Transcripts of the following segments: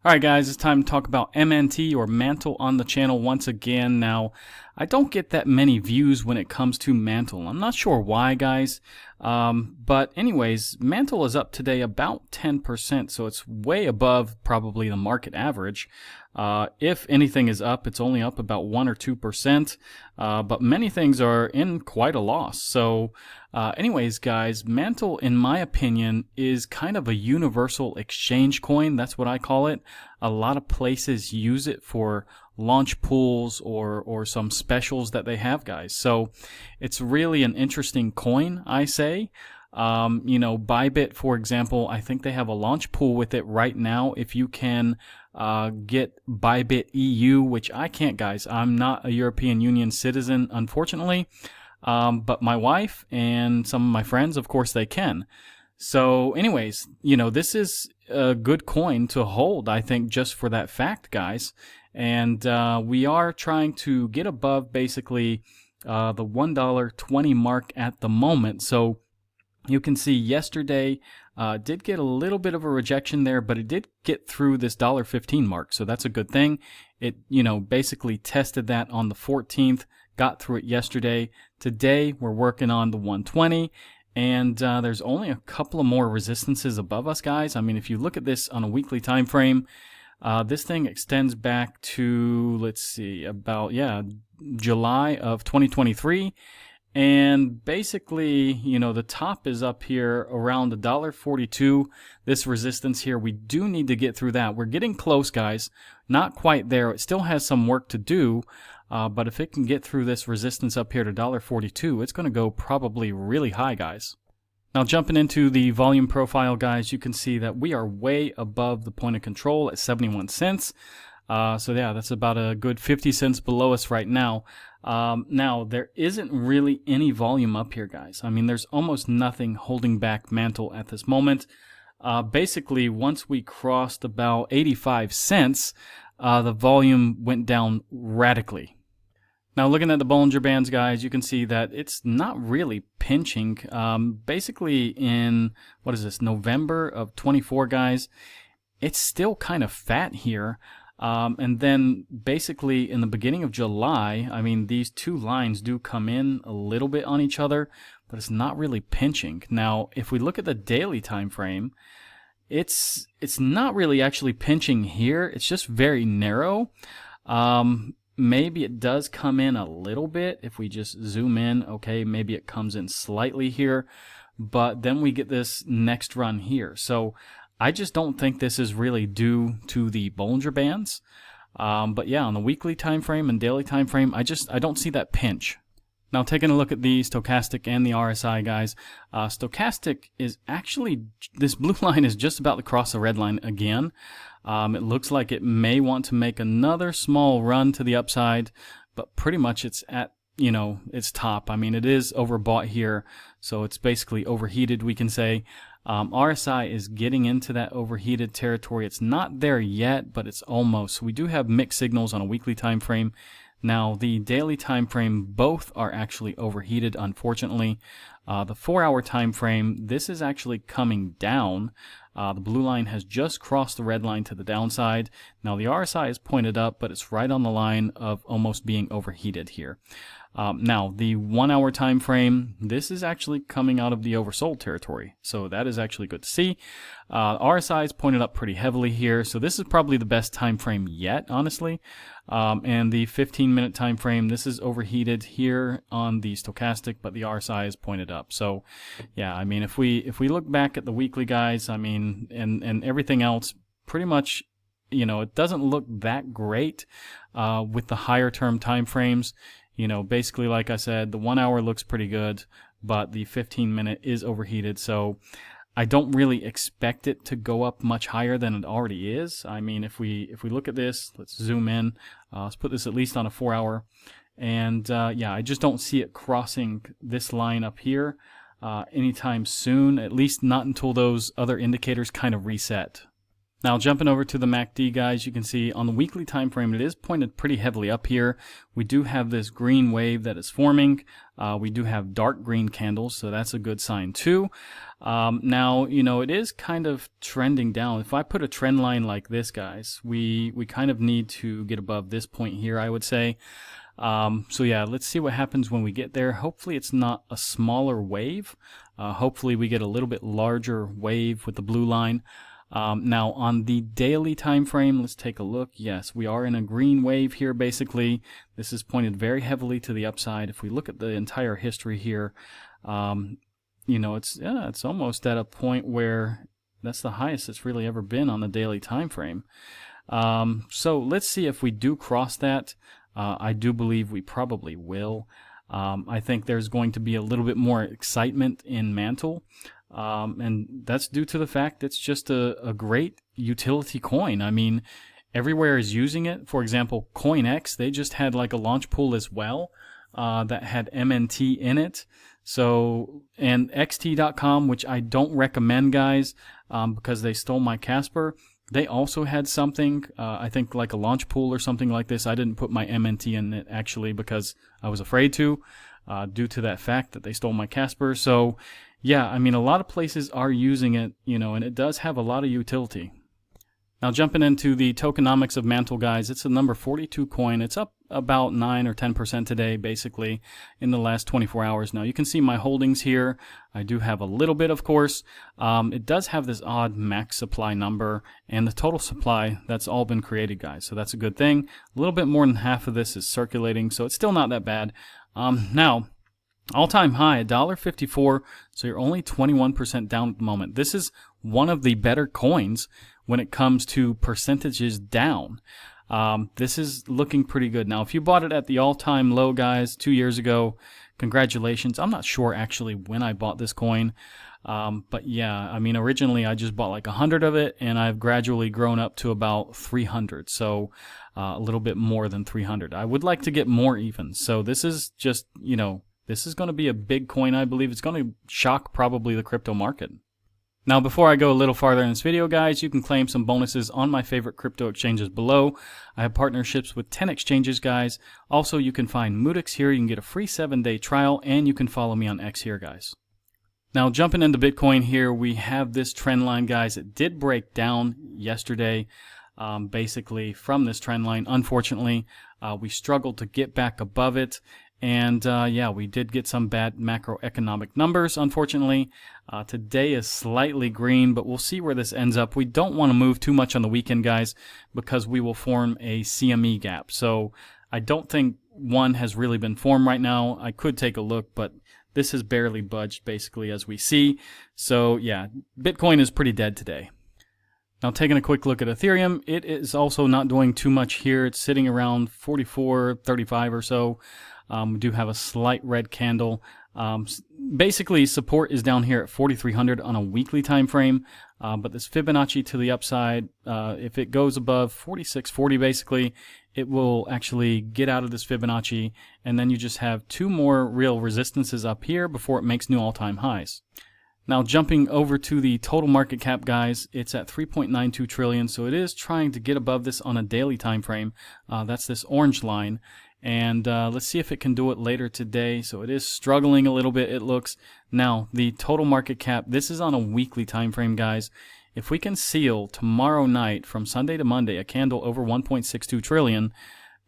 Alright guys, it's time to talk about MNT or Mantle on the channel once again. Now, I don't get that many views when it comes to Mantle. I'm not sure why, guys. But anyways, Mantle is up today about 10%, so it's way above probably the market average. If anything is up, it's only up about 1 or 2%, but many things are in quite a loss. So anyways, guys, Mantle, in my opinion, is kind of a universal exchange coin. That's what I call it. A lot of places use it for launch pools or some specials that they have, guys. So it's really an interesting coin, I say. Bybit, for example, I think they have a launch pool with it right now. If you can get Bybit EU, which I can't, guys. I'm not a European Union citizen, unfortunately. But my wife and some of my friends, of course, they can. So anyways, this is a good coin to hold, I think, just for that fact, guys. And we are trying to get above basically the $1.20 mark at the moment. So you can see yesterday did get a little bit of a rejection there, but it did get through this $1.15 mark. So that's a good thing. It, basically tested that on the 14th, got through it yesterday. Today, we're working on the 120. And there's only a couple of more resistances above us, guys. I mean, if you look at this on a weekly time frame, this thing extends back to, let's see, about, July of 2023. And basically, the top is up here around $1.42. This resistance here, we do need to get through that. We're getting close, guys. Not quite there. It still has some work to do. But if it can get through this resistance up here to $1.42, it's going to go probably really high, guys. Now, jumping into the volume profile, guys, you can see that we are way above the point of control at 71 cents. So yeah, that's about a good 50 cents below us right now. Now, there isn't really any volume up here, guys. I mean, there's almost nothing holding back Mantle at this moment. Basically, once we crossed about 85 cents, the volume went down radically. Now, looking at the Bollinger Bands, guys, you can see that it's not really pinching. Basically, in, what is this, November of 24, guys, it's still kind of fat here. And then basically in the beginning of July, I mean, these two lines do come in a little bit on each other, but it's not really pinching. Now, if we look at the daily time frame, it's not really actually pinching here. It's just very narrow. Maybe it does come in a little bit. If we just zoom in, okay, maybe it comes in slightly here, but then we get this next run here. So I just don't think this is really due to the Bollinger Bands. But yeah, on the weekly time frame and daily time frame, I don't see that pinch. Now, taking a look at the stochastic and the RSI, guys, stochastic is actually, this blue line is just about to cross the red line again. It looks like it may want to make another small run to the upside, but pretty much it's at, its top. I mean, it is overbought here, so it's basically overheated, we can say. RSI is getting into that overheated territory. It's not there yet, but it's almost. We do have mixed signals on a weekly time frame. Now, the daily time frame, both are actually overheated, unfortunately. The 4-hour time frame, this is actually coming down. The blue line has just crossed the red line to the downside. Now, the RSI is pointed up, but it's right on the line of almost being overheated here. Now, the 1-hour time frame, this is actually coming out of the oversold territory. So that is actually good to see. RSI is pointed up pretty heavily here. So this is probably the best time frame yet, honestly. And the 15-minute time frame, this is overheated here on the stochastic, but the RSI is pointed up. So yeah, I mean, if we look back at the weekly, guys, I mean, and everything else, pretty much, it doesn't look that great with the higher term time frames. Basically, like I said, the 1 hour looks pretty good, but the 15-minute is overheated. So I don't really expect it to go up much higher than it already is. I mean, if we look at this, let's zoom in. Let's put this at least on a 4-hour. And yeah, I just don't see it crossing this line up here anytime soon, at least not until those other indicators kind of reset. Now jumping over to the MACD, guys, you can see on the weekly time frame it is pointed pretty heavily up here. We do have this green wave that is forming. We do have dark green candles, so that's a good sign too. Now, you know, it is kind of trending down. If I put a trend line like this, guys, we kind of need to get above this point here, I would say. So yeah, let's see what happens when we get there. Hopefully it's not a smaller wave. Hopefully we get a little bit larger wave with the blue line. Now on the daily time frame, let's take a look. Yes, we are in a green wave here basically. This is pointed very heavily to the upside. If we look at the entire history here, you know, it's almost at a point where that's the highest it's really ever been on the daily time frame. So let's see if we do cross that. I do believe we probably will. I think there's going to be a little bit more excitement in Mantle. And that's due to the fact it's just a great utility coin. I mean, everywhere is using it. For example, CoinX, they just had like a launch pool as well that had MNT in it. So, and XT.com, which I don't recommend, guys, because they stole my Casper. They also had something, I think like a launch pool or something like this. I didn't put my MNT in it actually because I was afraid to, due to that fact that they stole my Casper. So, yeah, I mean, a lot of places are using it, you know, and it does have a lot of utility. Now, jumping into the tokenomics of Mantle, guys, it's a number 42 coin. It's up about 9 or 10% today, basically, in the last 24 hours. Now, you can see my holdings here. I do have a little bit, of course. It does have this odd max supply number, and the total supply, that's all been created, guys. So that's a good thing. A little bit more than half of this is circulating, so it's still not that bad. Now, all-time high, $1.54, so you're only 21% down at the moment. This is one of the better coins when it comes to percentages down. This is looking pretty good. Now, if you bought it at the all-time low, guys, 2 years ago, congratulations. I'm not sure actually when I bought this coin, but yeah, I mean, originally I just bought like 100 of it, and I've gradually grown up to about 300, so a little bit more than 300. I would like to get more even, so this is just, you know, this is going to be a big coin, I believe. It's going to shock probably the crypto market. Now, before I go a little farther in this video, guys, you can claim some bonuses on my favorite crypto exchanges below. I have partnerships with 10 exchanges, guys. Also, you can find Moodix here. You can get a free 7-day trial, and you can follow me on X here, guys. Now, jumping into Bitcoin here, we have this trend line, guys. It did break down yesterday, basically from this trend line. Unfortunately, we struggled to get back above it. And yeah, we did get some bad macroeconomic numbers, unfortunately. Today is slightly green, but we'll see where this ends up. We don't want to move too much on the weekend, guys, because we will form a CME gap. So I don't think one has really been formed right now. I could take a look, but this has barely budged, basically, as we see. So yeah, Bitcoin is pretty dead today. Now, taking a quick look at Ethereum, it is also not doing too much here. It's sitting around 44.35 or so. We do have a slight red candle. Basically, support is down here at 4,300 on a weekly time frame, but this Fibonacci to the upside, if it goes above 4640, basically, it will actually get out of this Fibonacci, and then you just have two more real resistances up here before it makes new all-time highs. Now, jumping over to the total market cap, guys, it's at 3.92 trillion, so it is trying to get above this on a daily time frame. That's this orange line. And let's see if it can do it later today. So it is struggling a little bit, it looks. Now, the total market cap, this is on a weekly time frame, guys. If we can seal tomorrow night from Sunday to Monday a candle over 1.62 trillion,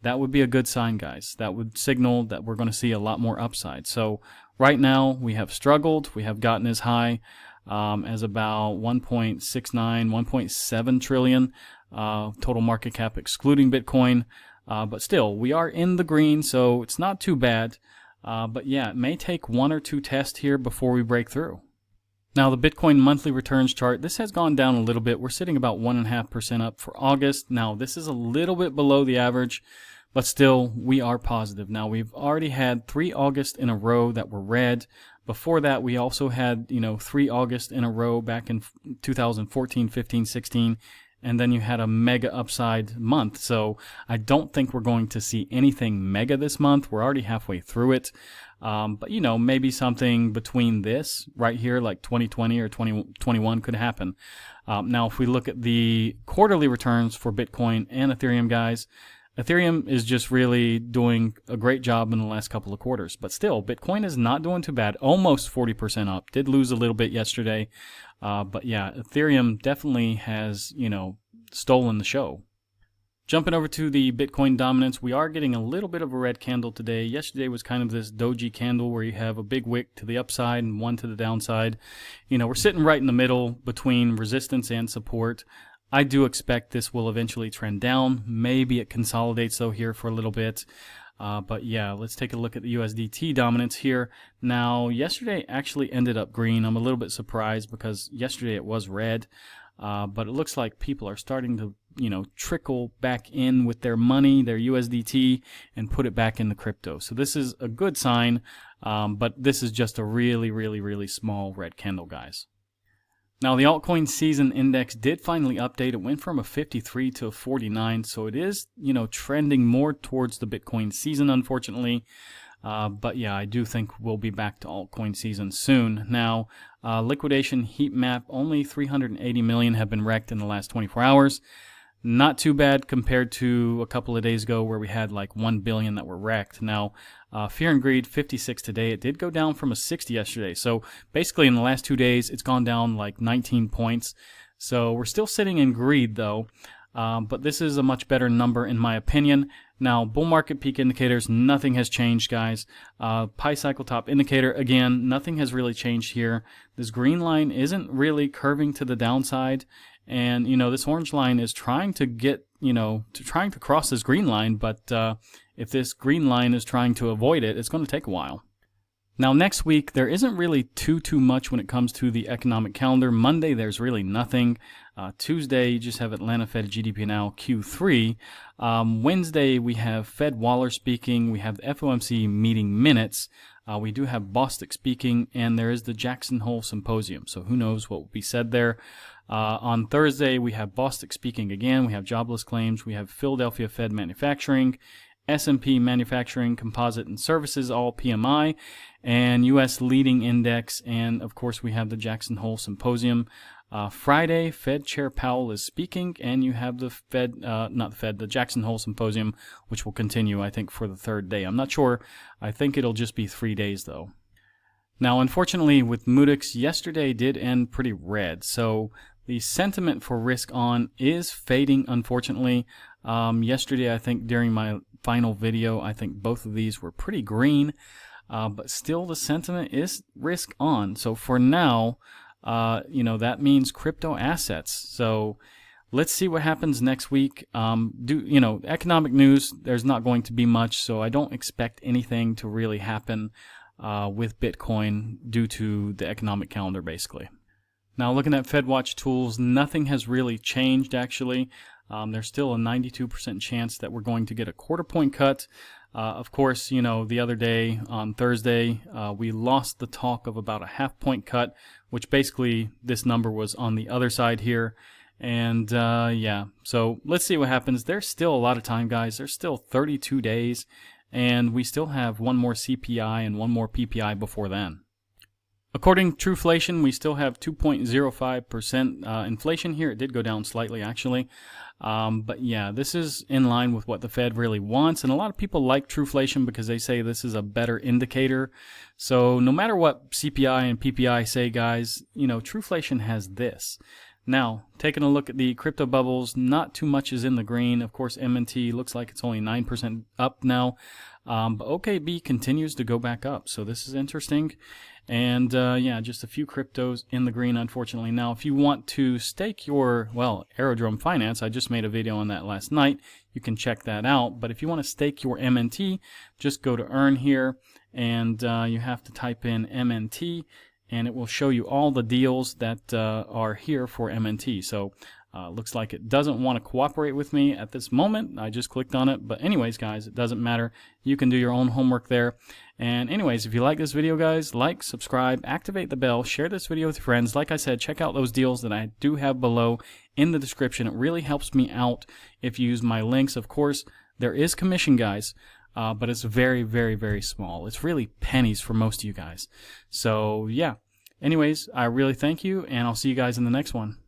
that would be a good sign, guys. That would signal that we're going to see a lot more upside. So right now, we have struggled. We have gotten as high as about 1.69, 1.7 trillion total market cap excluding Bitcoin. But still, we are in the green, so it's not too bad. But yeah, it may take one or two tests here before we break through. Now, the Bitcoin monthly returns chart, this has gone down a little bit. We're sitting about 1.5% up for August. Now, this is a little bit below the average, but still, we are positive. Now, we've already had 3 August in a row that were red. Before that, we also had, 3 August in a row back in 2014, 15, 16. and then you had a mega upside month. So I don't think we're going to see anything mega this month. We're already halfway through it. But you know, maybe something between this right here, like 2020 or 2021 could happen. Now, if we look at the quarterly returns for Bitcoin and Ethereum, guys, Ethereum is just really doing a great job in the last couple of quarters. But still, Bitcoin is not doing too bad. Almost 40% up. Did lose a little bit yesterday. But yeah, Ethereum definitely has, you know, stolen the show. Jumping over to the Bitcoin dominance, we are getting a little bit of a red candle today. Yesterday was kind of this doji candle where you have a big wick to the upside and one to the downside. You know, we're sitting right in the middle between resistance and support. I do expect this will eventually trend down. Maybe it consolidates though here for a little bit. But yeah, let's take a look at the USDT dominance here. Now, yesterday actually ended up green. I'm a little bit surprised because yesterday it was red. But it looks like people are starting to, you know, trickle back in with their money, their USDT, and put it back into crypto. So this is a good sign, but this is just a really, really, really small red candle, guys. Now, the altcoin season index did finally update. It went from a 53 to a 49, so it is, you know, trending more towards the Bitcoin season, unfortunately. But yeah, I do think we'll be back to altcoin season soon. Now, liquidation heat map, only 380 million have been wrecked in the last 24 hours. Not too bad compared to a couple of days ago where we had like 1 billion that were wrecked. Now, fear and greed, 56 today. It did go down from a 60 yesterday. So basically in the last 2 days, it's gone down like 19 points. So we're still sitting in greed though. But this is a much better number in my opinion. Now, bull market peak indicators, nothing has changed, guys. Pi cycle top indicator, again, nothing has really changed here. This green line isn't really curving to the downside. And, you know, this orange line is trying to get, you know, trying to cross this green line. But if this green line is trying to avoid it, it's going to take a while. Now, next week, there isn't really too much when it comes to the economic calendar. Monday, there's really nothing. Tuesday, you just have Atlanta Fed GDP Now Q3. Wednesday, we have Fed Waller speaking. We have the FOMC meeting minutes. We do have Bostic speaking, and there is the Jackson Hole Symposium. So who knows what will be said there. On Thursday, we have Bostic speaking again. We have jobless claims. We have Philadelphia Fed manufacturing, S&P manufacturing, composite and services, all PMI, and U.S. leading index. And of course, we have the Jackson Hole Symposium. Friday, Fed Chair Powell is speaking, and you have the the Jackson Hole Symposium, which will continue, I think, for the third day. I'm not sure. I think it'll just be 3 days, though. Now, unfortunately, with Moodix, yesterday did end pretty red. So the sentiment for risk on is fading, unfortunately. Yesterday, I think during my final video, I think both of these were pretty green. But still, the sentiment is risk on. So for now, you know, that means crypto assets. So let's see what happens next week. You know, economic news, there's not going to be much. So I don't expect anything to really happen with Bitcoin due to the economic calendar, basically. Now, looking at FedWatch tools, nothing has really changed, actually. There's still a 92% chance that we're going to get a quarter point cut. Of course, you know, the other day on Thursday, we lost the talk of about a half point cut, which basically this number was on the other side here. And yeah, so let's see what happens. There's still a lot of time, guys. There's still 32 days, and we still have one more CPI and one more PPI before then. According to Truflation, we still have 2.05% inflation here. It did go down slightly, actually. But yeah, this is in line with what the Fed really wants. And a lot of people like Truflation because they say this is a better indicator. So no matter what CPI and PPI say, guys, you know, Truflation has this. Now, taking a look at the crypto bubbles, not too much is in the green. Of course, MNT looks like it's only 9% up now. But OKB continues to go back up. So this is interesting. And yeah, just a few cryptos in the green, unfortunately. Now, if you want to stake your, well, Aerodrome Finance, I just made a video on that last night. You can check that out. But if you want to stake your MNT, just go to Earn here, and you have to type in MNT, and it will show you all the deals that are here for MNT. So Looks like it doesn't want to cooperate with me at this moment. I just clicked on it. But anyways, guys, it doesn't matter. You can do your own homework there. And anyways, if you like this video, guys, like, subscribe, activate the bell, share this video with your friends. Like I said, check out those deals that I do have below in the description. It really helps me out if you use my links. Of course, there is commission, guys, but it's very, very, very small. It's really pennies for most of you guys. So, yeah. Anyways, I really thank you, and I'll see you guys in the next one.